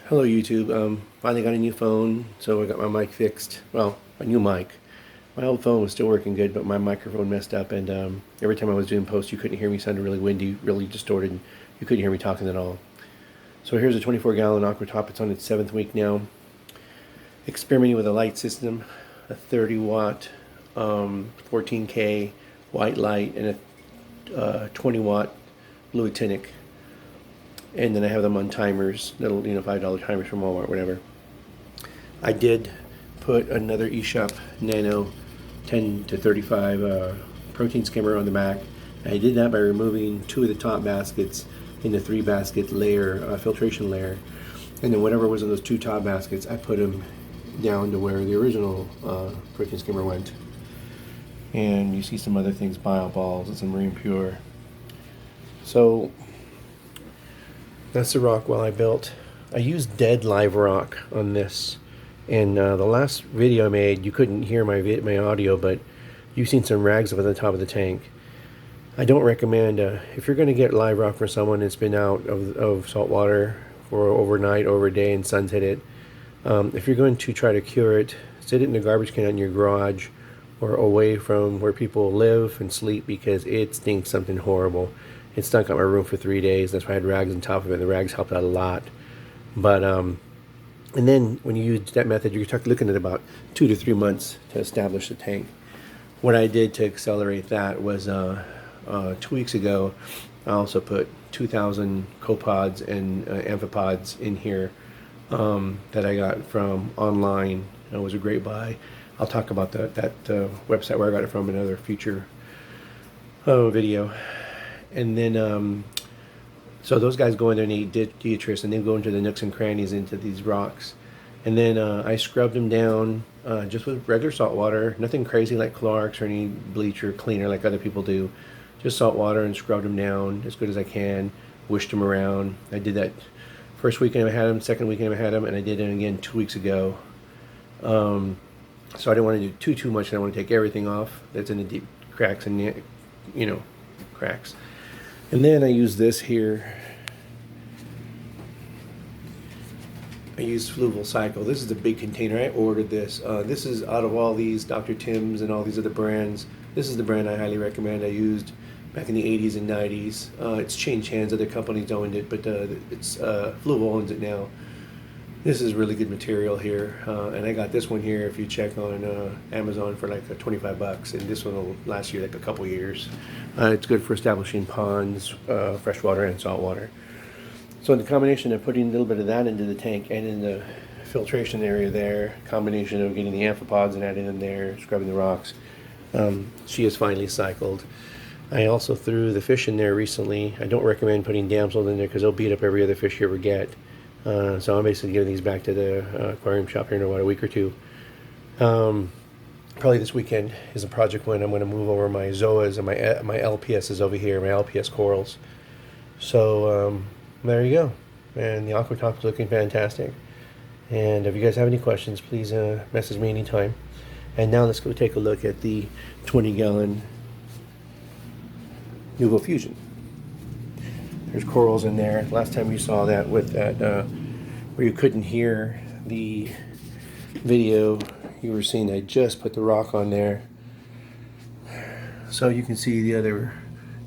Hello YouTube. Finally got a new phone, so I got my mic fixed. Well, a new mic. My old phone was still working good, but my microphone messed up, and every time I was doing posts, you couldn't hear me. Sounded really windy, really distorted. And you couldn't hear me talking at all. So here's a 24-gallon Aquatop. It's on its 7th week now. Experimenting with a light system, a 30-watt, 14K white light, and a 20-watt blue actinic. And then I have them on timers, little $5 timers from Walmart, whatever. I did put another eShop Nano 10 to 35 protein skimmer on the back. And I did that by removing 2 of the top baskets in the 3-basket layer, filtration layer. And then whatever was in those 2 top baskets, I put them down to where the original protein skimmer went. And you see some other things, bio balls and some marine pure. So that's the rock well I built. I used dead live rock on this. And the last video I made, you couldn't hear my audio, but you've seen some rags up at the top of the tank. I don't recommend, if you're going to get live rock for someone that's been out of salt water for overnight, over a day, and sun's hit it, if you're going to try to cure it, sit it in a garbage can in your garage or away from where people live and sleep, because it stinks something horrible. It stunk up my room for 3 days. That's why I had rags on top of it. The rags helped out a lot. But, and then when you use that method, you're looking at about 2 to 3 months to establish the tank. What I did to accelerate that was 2 weeks ago, I also put 2,000 copods and amphipods in here that I got from online. It was a great buy. I'll talk about that website where I got it from in another future video. And then, so those guys go in there and eat detritus, and they go into the nooks and crannies into these rocks. And then I scrubbed them down just with regular salt water, nothing crazy like Clorox or any bleach or cleaner like other people do. Just salt water, and scrubbed them down as good as I can, wished them around. I did that first weekend I had them, second weekend I had them, and I did it again 2 weeks ago. So I didn't want to do too much. I didn't want to take everything off that's in the deep cracks and, cracks. And then I use this here. I use Fluval Cycle. This is a big container. I ordered this. This is out of all these Dr. Tim's and all these other brands. This is the brand I highly recommend. I used back in the 80s and 90s. It's changed hands. Other companies owned it, but it's Fluval owns it now. This is really good material here, and I got this one here. If you check on Amazon for like 25 bucks, and this one will last you like a couple years. It's good for establishing ponds, freshwater and saltwater. So the combination of putting a little bit of that into the tank and in the filtration area there, combination of getting the amphipods and adding them there, scrubbing the rocks, she is finely cycled. I also threw the fish in there recently. I don't recommend putting damsels in there because they'll beat up every other fish you ever get. So I'm basically giving these back to the aquarium shop here in about a week or two. Probably this weekend is a project when I'm going to move over my zoas and my LPS is over here, my LPS corals. So there you go. And the Aquatop is looking fantastic. And if you guys have any questions, please message me anytime. And now let's go take a look at the 20-gallon Nuvo Fusion. There's corals in there. Last time you saw that with that, where you couldn't hear the video, you were seeing I just put the rock on there. So you can see the other,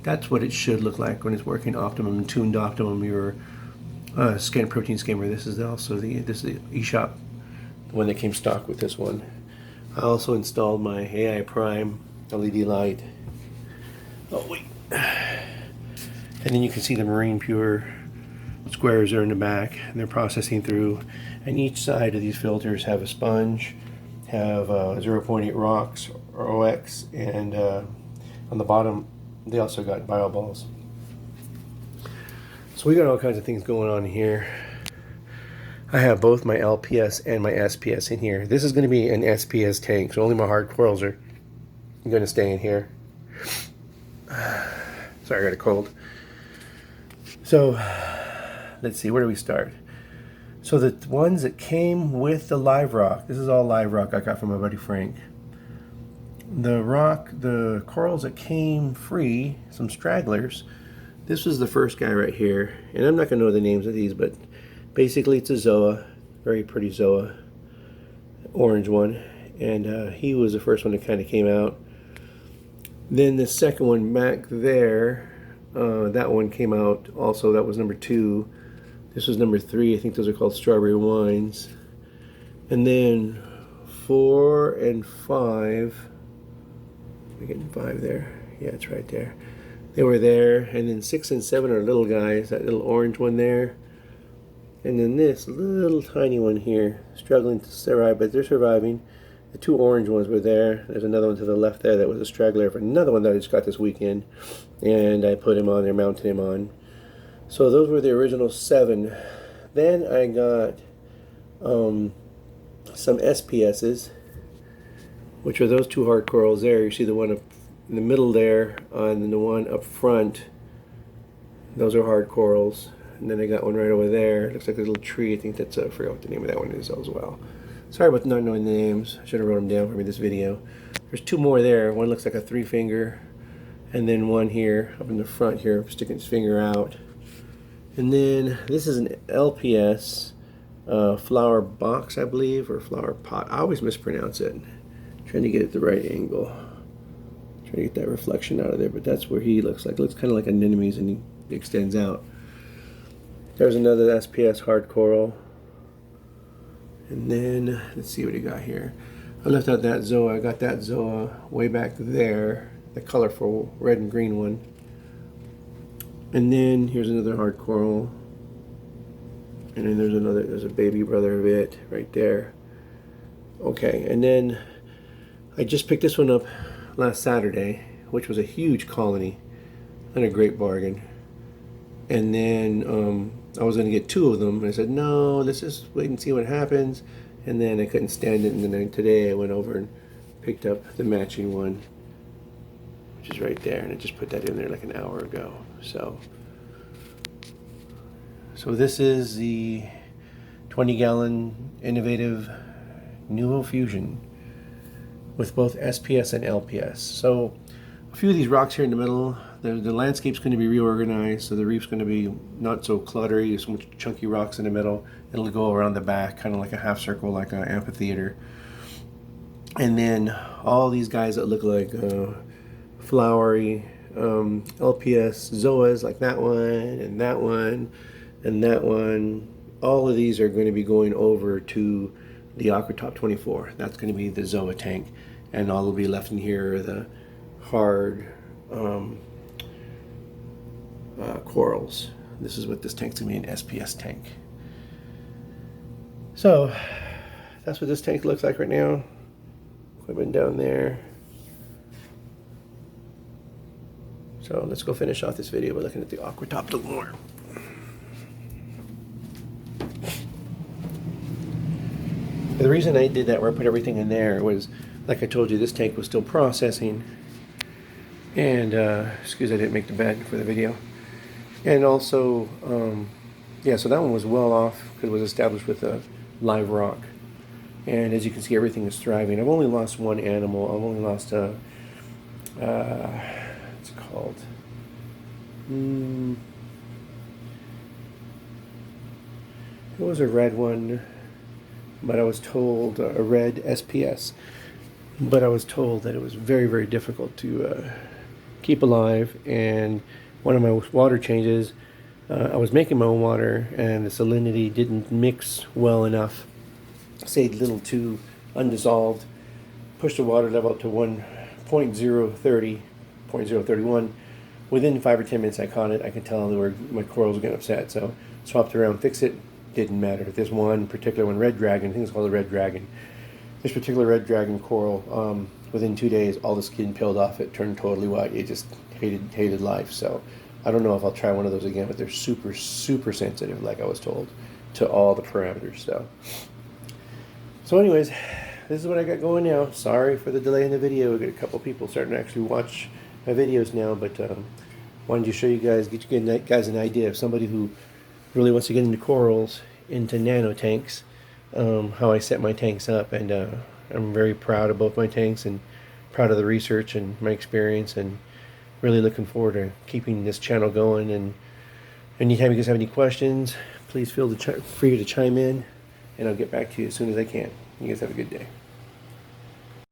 that's what it should look like when it's working optimum, tuned optimum, your protein skimmer. This is also the eShop, the one that came stock with this one. I also installed my AI Prime LED light. Oh wait. And then you can see the marine pure squares are in the back, and they're processing through. And each side of these filters have a sponge, have 0.8 rocks or OX, and on the bottom they also got bio balls. So we got all kinds of things going on here. I have both my LPS and my SPS in here. This is going to be an SPS tank, so only my hard corals are going to stay in here. Sorry, I got a cold. So let's see, where do we start? So the ones that came with the live rock, this is all live rock I got from my buddy Frank. The corals that came free, some stragglers, This was the first guy right here, and I'm not going to know the names of these, but Basically, it's a Zoa, very pretty Zoa, orange one, and he was the first one that kind of came out. Then the second one back there, that one came out also. That was number 2. This was number 3. I think those are called strawberry wines. And then 4 and 5. We're getting 5 there. Yeah, it's right there. They were there. And then 6 and 7 are little guys. That little orange one there. And then this little tiny one here, struggling to survive, but they're surviving. The 2 orange ones were there. There's another one to the left there that was a straggler for another one that I just got this weekend. And I put him on there, mounted him on. So those were the original 7. Then I got some SPS's, which are those 2 hard corals there. You see the one up in the middle there, and then the one up front. Those are hard corals. And then I got one right over there. It looks like a little tree. I think that's, I forgot what the name of that one is as well. Sorry about not knowing the names. I should have wrote them down for me this video. There's 2 more there. One looks like a 3 finger. And then one here, up in the front here, sticking his finger out. And then this is an LPS flower box, I believe, or flower pot. I always mispronounce it. Trying to get it the right angle. Trying to get that reflection out of there, but that's where he looks like. Looks kind of like anemones, and he extends out. There's another SPS hard coral. And then, let's see what he got here. I left out that Zoa. I got that Zoa way back there. The colorful red and green one. And then here's another hard coral. And then there's a baby brother of it right there. Okay, and then I just picked this one up last Saturday, which was a huge colony and a great bargain. And then I was going to get 2 of them, and I said, no, let's just wait and see what happens. And then I couldn't stand it, and then today I went over and picked up the matching one, which is right there, and I just put that in there like an hour ago. So this is the 20-gallon innovative Nuvo Fusion with both SPS and LPS. So a few of these rocks here in the middle, the landscape's going to be reorganized, so the reef's going to be not so cluttery. There's so much chunky rocks in the middle. It'll go around the back, kind of like a half circle, like an amphitheater. And then all these guys that look like flowery LPS Zoas, like that one and that one and that one. All of these are going to be going over to the Aquatop 24. That's going to be the Zoa tank, and all will be left in here are the hard corals. This is what this tank's going to be, an SPS tank. So that's what this tank looks like right now. Equipment down there. So let's go finish off this video by looking at the Aquatop a little more. The reason I did that, where I put everything in there, was, like I told you, this tank was still processing. And, excuse I didn't make the bed for the video. And also, yeah, so that one was well off because it was established with a live rock. And as you can see, everything is thriving. I've only lost 1 animal. I've only lost a, what's it called? It was a red one. But I was told, a red SPS, but I was told that it was very, very difficult to keep alive. And one of my water changes, I was making my own water, and the salinity didn't mix well enough, stayed a little too undissolved, pushed the water level up to 0.031. Within 5 or 10 minutes I caught it. I could tell my corals were getting upset, so swapped around, fixed it. Didn't matter. There's one particular one, red dragon, I think it's called a red dragon. This particular red dragon coral, within 2 days, all the skin peeled off it, turned totally white. It just hated life. So I don't know if I'll try one of those again, but they're super, super sensitive, like I was told, to all the parameters. So anyways, this is what I got going now. Sorry for the delay in the video. We got a couple people starting to actually watch my videos now, but wanted to show you guys, get you guys an idea of somebody who really wants to get into corals, into nano tanks, how I set my tanks up. And I'm very proud of both my tanks and proud of the research and my experience, and really looking forward to keeping this channel going. And anytime you guys have any questions, please feel free to chime in, and I'll get back to you as soon as I can. You guys have a good day.